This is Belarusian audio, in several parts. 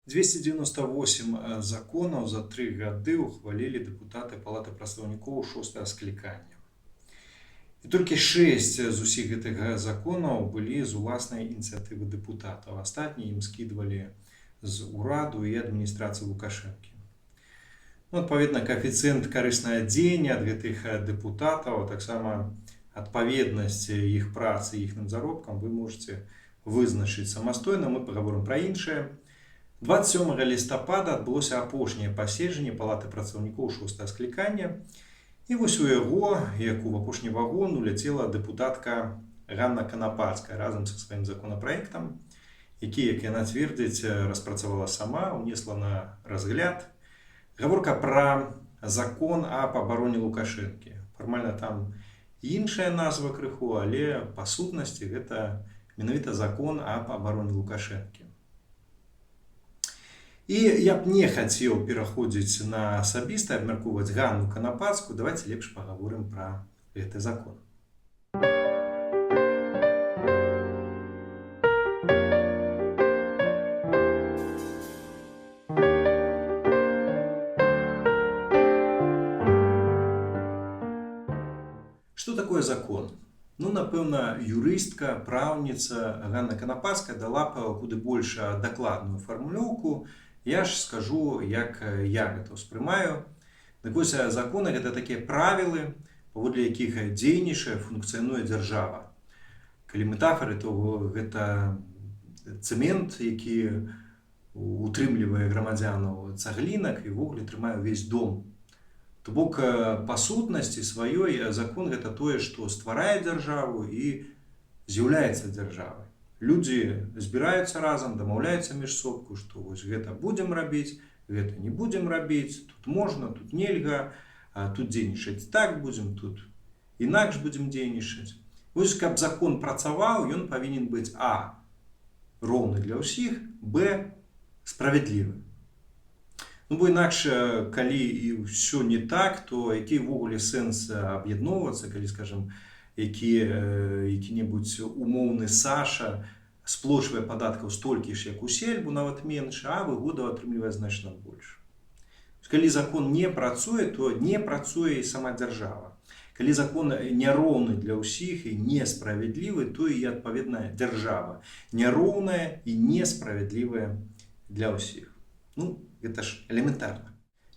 298 законаў за 3 гады ухвалілі дэпутаты палаты прадстаўнікоў 6-го склікання. І толькі 6 з усіх гэтых законаў былі з уласнай ініцыятывы дэпутатаў. Астатнія ім скідвалі з ураду і адміністрацыі Лукашэнкі. Адпаведна, каэфіцыент карыснага дзеяння ад гэтых дэпутатаў, таксама адпаведнасць іх працы іхным заробкам вы можете вызначыць самастойна. Мы паговорым пра іншае. 27 лістапада адбылося апошняе паседжанне палаты прадстаўнікоў 6-го склікання. І вось у яго, як у апошні вагон, уляцела дэпутатка Ганна Канапацкая разам са сваім законапраектам, які, як яна цвердзіць, распрацавала сама, унесла на разгляд. Гаворка пра закон аб абароне Лукашэнкі. Фармальна там іншая назва крыху, але па сутнасці гэта менавіта закон аб абароне Лукашэнкі. І я б не хацеў пераходзіць на асабіста, абмяркоўваць Ганну Канапацкую. Давайте лепш паговорым пра гэты закон. Што такое закон? Напэўна, юрыстка, праўніца Ганна Канапацкая дала б куды больш дакладную фармулёўку. Я ж скажу, як я гэта ўспрымаю. Дык вось законы гэта такія правілы, паводле якіх дзейнічае, функцыянуе дзяржава. Калі метафары, то гэта цэмент, які утрымлівае грамадзянаў цаглінак і ўвогуле трымае ўвесь дом. То бок, па сутнасці сваёй закон гэта тое, што стварае дзяржаву і з'яўляецца дзяржавай. Людзі збіраюцца разам, дамаўляюцца між сабой, што вось гэта будзем рабіць, гэта не будзем рабіць, тут можна, тут нельга, тут дзейнічаць так будзем, тут інакш будзем дзейнічаць. Вось каб закон працаваў, ён павінен быць а. роўны для ўсіх, б. справядлівы. Бо інакш, калі і ўсё не так, то які ўвогуле сэнс аб'ядноўвацца, калі, скажам, які-небудзь умоўны Саша сплочвае падаткаў столькі ж, як у Сельбу, нават менш, а выгоду атрымлівае значна больш. Калі закон не працуе, то не працуе і сама дзяржава. Калі закон няроўны для ўсіх і несправядлівы, то і, адпаведна, дзяржава няроўная і несправядлівая для ўсіх. Гэта ж элементарна.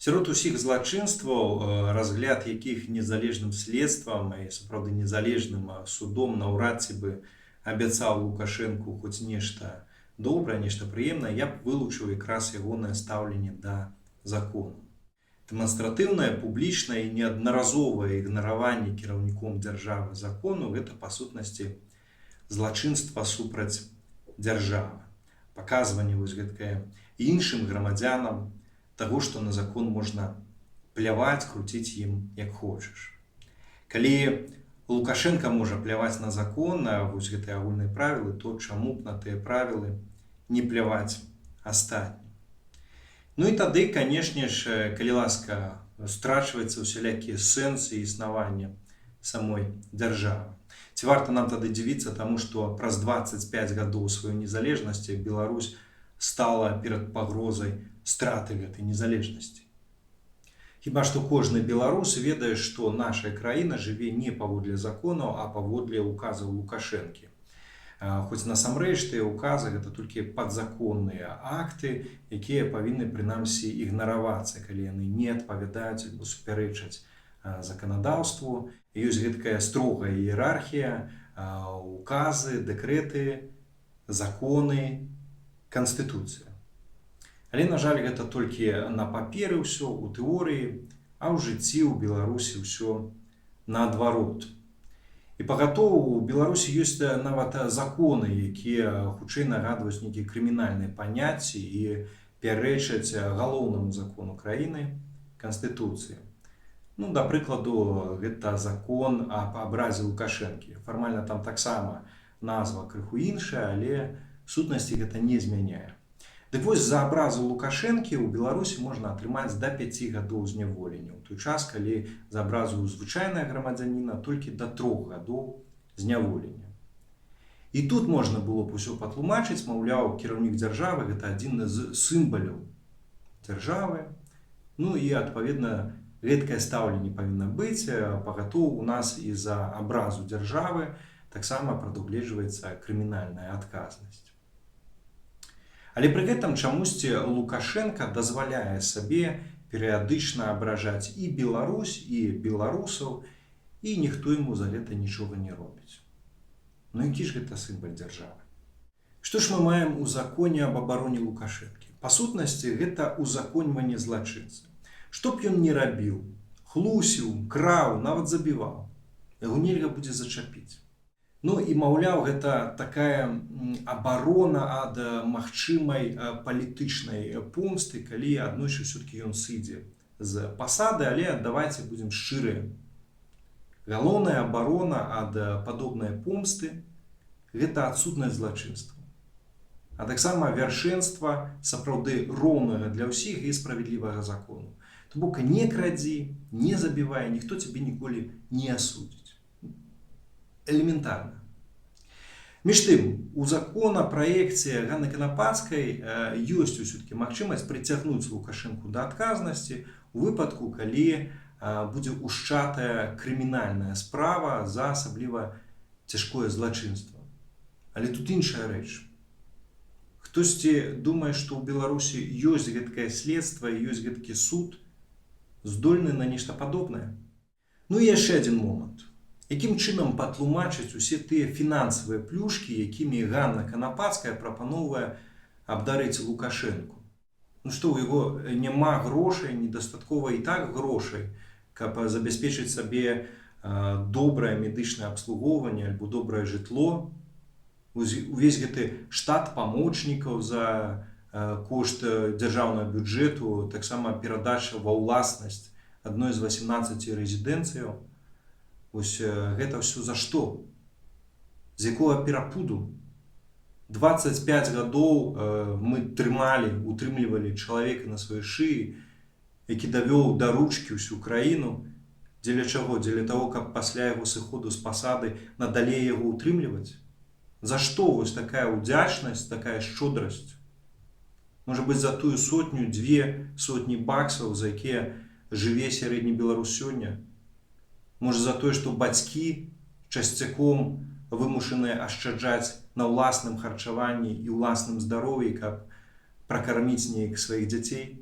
Сярод усіх злачынстваў, разгляд якіх незалежным следствам і сапраўды незалежным судом наўрад ці бы абяцаў Лукашэнку хоць нешта добрае, нешта прыемнае, я б вылучыў якраз ягонае стаўленне да закону. Дэманстратыўнае, публічнае і неаднаразовае ігнараванне кіраўніком дзяржавы закону гэта па сутнасці злачынства супраць дзяржавы. Паказванне вось гэткае іншым грамадзянам таго, што на закон можна пляваць, круціць ім як хочаш. Калі Лукашенко можа пляваць на закон, на вось гэтыя агульныя правілы, то чаму б на тыя правілы не пляваць астатнім? І тады, канешне ж, калі ласка, страчваецца усялякія сэнсы існавання самой дзяржавы. Ці варта нам тады дзівіцца таму, што праз 25 гадоў сваёй незалежнасці Беларусь стала перад пагрозай страты гэтай незалежнасці. Хіба што кожны беларус ведае, што наша краіна жыве не паводле законаў, а паводле указаў Лукашэнкі. Хоць насамрэч тыя указы гэта толькі падзаконныя акты, якія павінны прынамсі ігнаравацца, калі яны не адпавядаюць або супярэчаць заканадаўству. Ёсць гэткая строгая іерархія, указы, дэкрэты, законы, канстытуцыя. Але, на жаль, гэта толькі на паперы ўсё, у тэорыі, а ў жыцці ў Беларусі ўсё наадварот. І пагатоў у Беларусі ёсць нават законы, якія хутчэй нагадваюць нейкія крымінальныя паняцці і пярэчаць галоўнаму закону краіны канстытуцыі. Да прыкладу, гэта закон аб абразе Лукашэнкі. Фармальна там таксама назва крыху іншая, але сутнасці гэта не змяняе. Дык вось за абразу Лукашэнкі ў Беларусі можна атрымаць да 5 гадоў зняволення, у той час, калі за абразу звычайнага грамадзяніна толькі да 3 гадоў зняволення. І тут можна было б усё патлумачыць, маўляў, кіраўнік дзяржавы гэта адзін з сімваляў дзяржавы. Ну і адпаведна гэткае стаўленне павінна быць, пагатоў у нас і за абразу дзяржавы таксама прадугледжваецца крымінальная адказнасць. Але пры гэтым чамусьці Лукашенко дазваляе сабе перыядычна абражаць і Беларусь, і беларусаў, і ніхто яму за гэта нічога не робіць. Ну які ж гэта сімвал дзяржавы? Што ж мы маем у законе аб абароне Лукашэнкі? Па сутнасці, гэта узаконьванне злачынцы. Што б ён не рабіў, хлусіў, краў, нават забіваў, яго нельга будзе зачапіць. Ну і маўляў, гэта такая абарона ад магчымай палітычнай помсты, калі аднойчы ўсё-такі ён сыдзе з пасады, але давайце будзем шчырыя. Галоўная абарона ад падобнай помсты гэта адсутнасць злачынства. А таксама вяршэнства сапраўды роўнага для ўсіх і справядлівага закону. То бок не крадзі, не забівай, ніхто цябе ніколі не асудзіць. Элементарна. Між тым, у законапраекце Ганны Канапацкай ёсць усё-такі магчымасць прыцягнуць Лукашэнку да адказнасці у выпадку, калі будзе ушчатая крымінальная справа за асабліва цяжкое злачынства. Але тут іншая рэч. Хтосьці думае, што ў Беларусі ёсць гэткае следства і ёсць гэткі суд, здольны на нешта падобнае. Ну і яшчэ адзін момант. Якім чынам патлумачыць усе тыя фінансавыя плюшкі, якімі Ганна Канапацкая прапаноўвае абдарыць Лукашэнку? Ну што, у яго няма грошай, недастаткова і так грошай, каб забяспечыць сабе добрае медычнае абслугоўванне альбо добрае жытло? Увесь гэты штат памочнікаў за кошт дзяржаўнага бюджэту, таксама перадача ва ўласнасць адной з 18 рэзідэнцыяў. Вось гэта ўсё за што? З якога перапуду? 25 гадоў мы утрымлівалі чалавека на сваёй шыі, які давёў да ручкі ўсю краіну. Дзеля чаго? Дзеля таго, каб пасля яго сыходу з пасады надалей яго утрымліваць? За што вось такая ўдзячнасць, такая шчодрасць? Можа быць, за тую сотню, 2 сотні баксаў, за якія жыве сярэдні беларус сёння? Можа, за тое, што бацькі часцяком вымушаныя ашчаджаць на ўласным харчаванні і ўласным здароўі, каб пракарміць неяк сваіх дзяцей?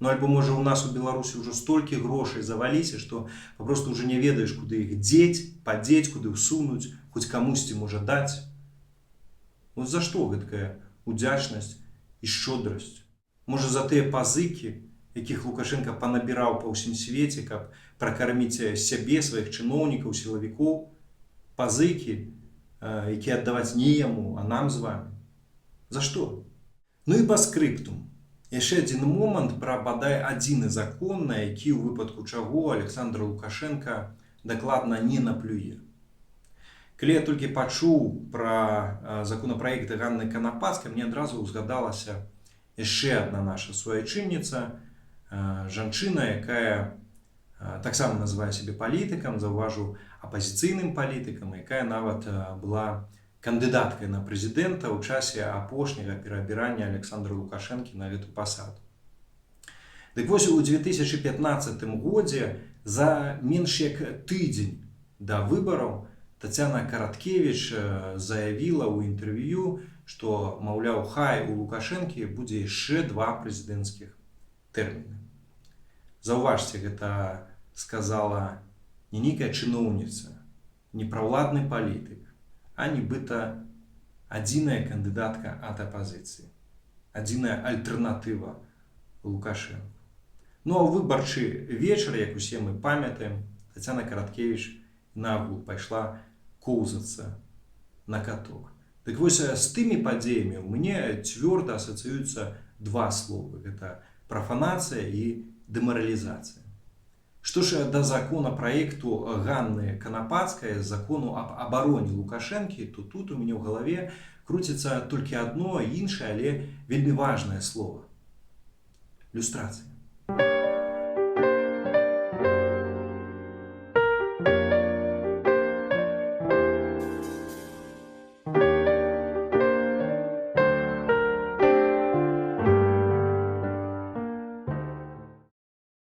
Ну, альбо, можа, у нас у Беларусі ўжо столькі грошай заваліся, што папросту ўжо не ведаеш, куды іх дзець, падзець, куды ўсунуць, хоць камусьці можа даць. Вось за што гэткая ўдзячнасць і шчодрасць? Можа, за тыя пазыкі, якіх Лукашенко панабіраў па ўсім свеце, каб пракарміць сябе, сваіх чыноўнікаў, сілавікоў, пазыкі, якія аддаваць не яму, а нам з вамі. За што? Ну і па скрыптум. Яшчэ адзін момант пра бадай адзіны закон, на які ў выпадку чаго Александр Лукашенко дакладна не наплюе. Калі я толькі пачуў пра законапраекты Ганны Канапацкай, мне адразу ўзгадалася яшчэ адна наша суайчынніца, жанчына, якая таксама называе сябе палітыкам, заўважу, апазіцыйным палітыкам, якая нават была кандыдаткай на прэзідэнта ў часе апошняга пераабірання Александра Лукашэнкі на гэту пасаду. Дык вось у 2015 годзе, за менш як тыдзень да выбараў, Тацяна Караткевіч заявіла ў інтэрв'ю, што, маўляў, хай у Лукашэнкі будзе яшчэ 2 прэзідэнцкіх тэрміны. Заўважце, гэта сказала не нейкая чыноўніца, не праўладны палітык, а нібыта адзіная кандыдатка ад апазіцыі, адзіная альтэрнатыва Лукашэнку. Ну а ў выбарчы вечар, як усе мы памятаем, Тацяна Караткевіч нагул пайшла коўзацца на каток. Дык вось з тымі падзеямі ў мяне цвёрда асацыююцца 2 словы. Гэта прафанацыя і дэмаралізацыя. Што ж да законапраекту Ганны Канапацкай, закону аб абароне Лукашэнкі, то тут у мяне ў галаве круціцца толькі адно іншае, але вельмі важнае слово. Люстрацыя.